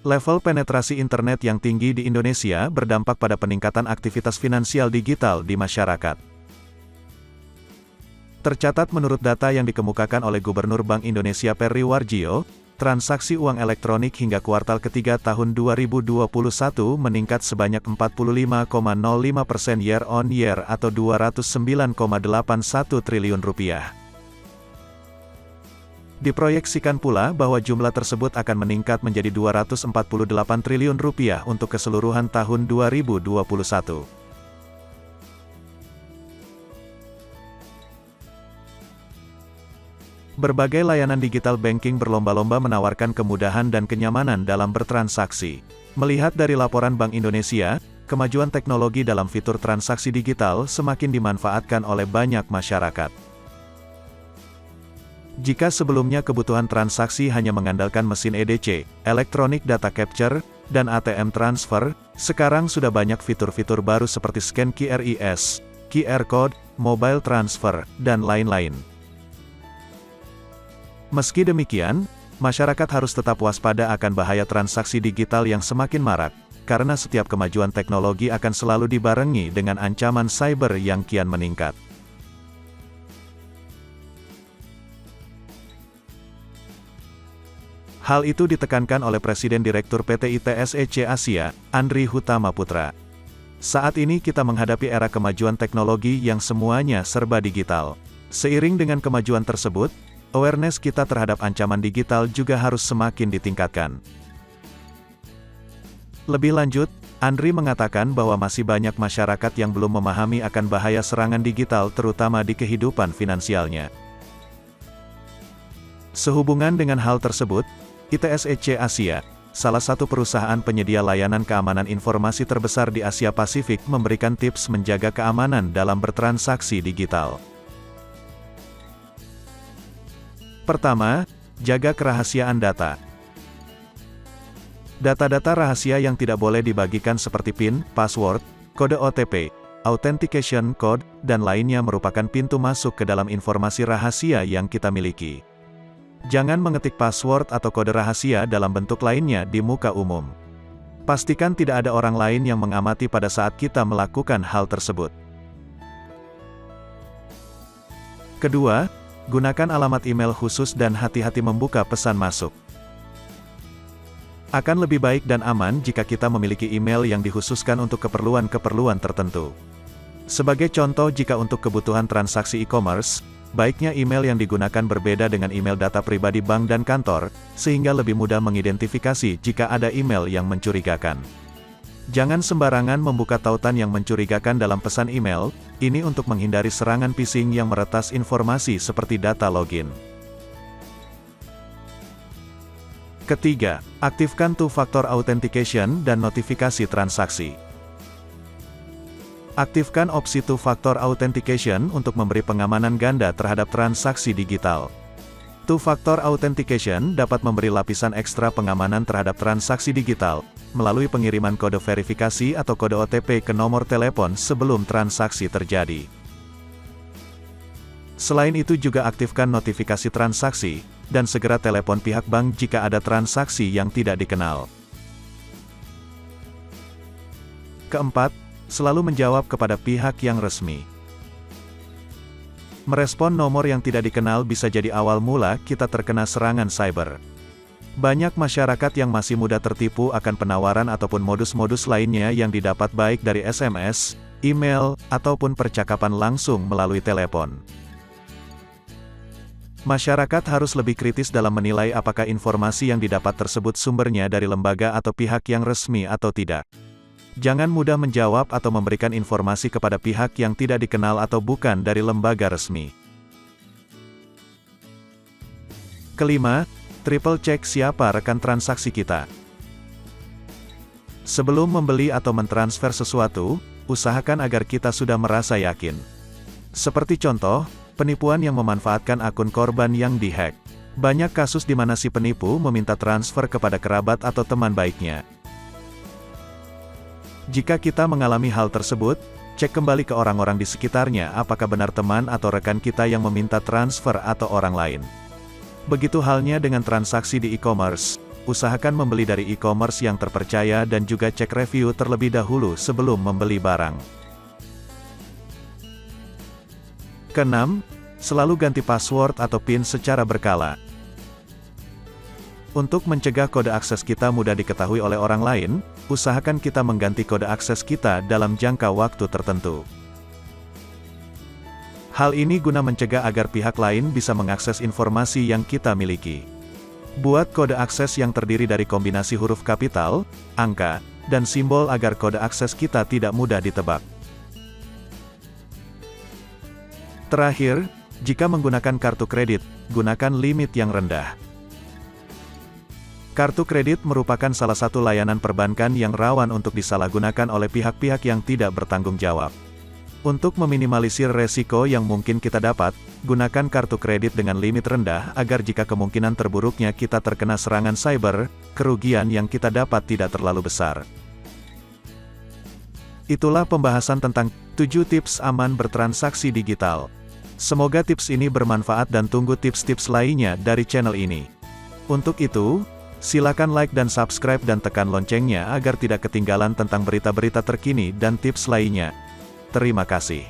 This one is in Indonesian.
Level penetrasi internet yang tinggi di Indonesia berdampak pada peningkatan aktivitas finansial digital di masyarakat. Tercatat menurut data yang dikemukakan oleh Gubernur Bank Indonesia Perry Warjio, transaksi uang elektronik hingga kuartal ketiga tahun 2021 meningkat sebanyak 45,05% year-on-year atau Rp209,81 triliun. Diproyeksikan pula bahwa jumlah tersebut akan meningkat menjadi Rp248 triliun untuk keseluruhan tahun 2021. Berbagai layanan digital banking berlomba-lomba menawarkan kemudahan dan kenyamanan dalam bertransaksi. Melihat dari laporan Bank Indonesia, kemajuan teknologi dalam fitur transaksi digital semakin dimanfaatkan oleh banyak masyarakat. Jika sebelumnya kebutuhan transaksi hanya mengandalkan mesin EDC, Electronic Data Capture, dan ATM Transfer, sekarang sudah banyak fitur-fitur baru seperti scan QRIS, QR Code, Mobile Transfer, dan lain-lain. Meski demikian, masyarakat harus tetap waspada akan bahaya transaksi digital yang semakin marak, karena setiap kemajuan teknologi akan selalu dibarengi dengan ancaman cyber yang kian meningkat. Hal itu ditekankan oleh Presiden Direktur PT ITSEC Asia, Andri Hutama Putra. Saat ini kita menghadapi era kemajuan teknologi yang semuanya serba digital. Seiring dengan kemajuan tersebut, awareness kita terhadap ancaman digital juga harus semakin ditingkatkan. Lebih lanjut, Andri mengatakan bahwa masih banyak masyarakat yang belum memahami akan bahaya serangan digital terutama di kehidupan finansialnya. Sehubungan dengan hal tersebut, ITSEC Asia, salah satu perusahaan penyedia layanan keamanan informasi terbesar di Asia Pasifik, memberikan tips menjaga keamanan dalam bertransaksi digital. Pertama, jaga kerahasiaan data. Data-data rahasia yang tidak boleh dibagikan seperti PIN, password, kode OTP, authentication code, dan lainnya merupakan pintu masuk ke dalam informasi rahasia yang kita miliki. Jangan mengetik password atau kode rahasia dalam bentuk lainnya di muka umum. Pastikan tidak ada orang lain yang mengamati pada saat kita melakukan hal tersebut. Kedua, gunakan alamat email khusus dan hati-hati membuka pesan masuk. Akan lebih baik dan aman jika kita memiliki email yang dikhususkan untuk keperluan-keperluan tertentu. Sebagai contoh, jika untuk kebutuhan transaksi e-commerce, baiknya email yang digunakan berbeda dengan email data pribadi bank dan kantor, sehingga lebih mudah mengidentifikasi jika ada email yang mencurigakan. Jangan sembarangan membuka tautan yang mencurigakan dalam pesan email, ini untuk menghindari serangan phishing yang meretas informasi seperti data login. Ketiga, aktifkan two-factor authentication dan notifikasi transaksi. Aktifkan opsi two-factor authentication untuk memberi pengamanan ganda terhadap transaksi digital. Two-factor authentication dapat memberi lapisan ekstra pengamanan terhadap transaksi digital, melalui pengiriman kode verifikasi atau kode OTP ke nomor telepon sebelum transaksi terjadi. Selain itu juga aktifkan notifikasi transaksi, dan segera telepon pihak bank jika ada transaksi yang tidak dikenal. Keempat, selalu menjawab kepada pihak yang resmi. Merespon nomor yang tidak dikenal bisa jadi awal mula kita terkena serangan cyber. Banyak masyarakat yang masih mudah tertipu akan penawaran ataupun modus-modus lainnya yang didapat baik dari SMS, email, ataupun percakapan langsung melalui telepon. Masyarakat harus lebih kritis dalam menilai apakah informasi yang didapat tersebut sumbernya dari lembaga atau pihak yang resmi atau tidak. Jangan mudah menjawab atau memberikan informasi kepada pihak yang tidak dikenal atau bukan dari lembaga resmi. Kelima, triple cek siapa rekan transaksi kita. Sebelum membeli atau mentransfer sesuatu, usahakan agar kita sudah merasa yakin. Seperti contoh, penipuan yang memanfaatkan akun korban yang dihack. Banyak kasus di mana si penipu meminta transfer kepada kerabat atau teman baiknya. Jika kita mengalami hal tersebut, cek kembali ke orang-orang di sekitarnya apakah benar teman atau rekan kita yang meminta transfer atau orang lain. Begitu halnya dengan transaksi di e-commerce. usahakan membeli dari e-commerce yang terpercaya dan juga cek review terlebih dahulu sebelum membeli barang. Keenam, selalu ganti password atau PIN secara berkala. Untuk mencegah kode akses kita mudah diketahui oleh orang lain, usahakan kita mengganti kode akses kita dalam jangka waktu tertentu. Hal ini guna mencegah agar pihak lain bisa mengakses informasi yang kita miliki. Buat kode akses yang terdiri dari kombinasi huruf kapital, angka, dan simbol agar kode akses kita tidak mudah ditebak. Terakhir, jika menggunakan kartu kredit, gunakan limit yang rendah. Kartu kredit merupakan salah satu layanan perbankan yang rawan untuk disalahgunakan oleh pihak-pihak yang tidak bertanggung jawab. Untuk meminimalisir resiko yang mungkin kita dapat, gunakan kartu kredit dengan limit rendah agar jika kemungkinan terburuknya kita terkena serangan cyber, kerugian yang kita dapat tidak terlalu besar. Itulah pembahasan tentang 7 tips aman bertransaksi digital. Semoga tips ini bermanfaat dan tunggu tips-tips lainnya dari channel ini. Untuk itu, silakan like dan subscribe dan tekan loncengnya agar tidak ketinggalan tentang berita-berita terkini dan tips lainnya. Terima kasih.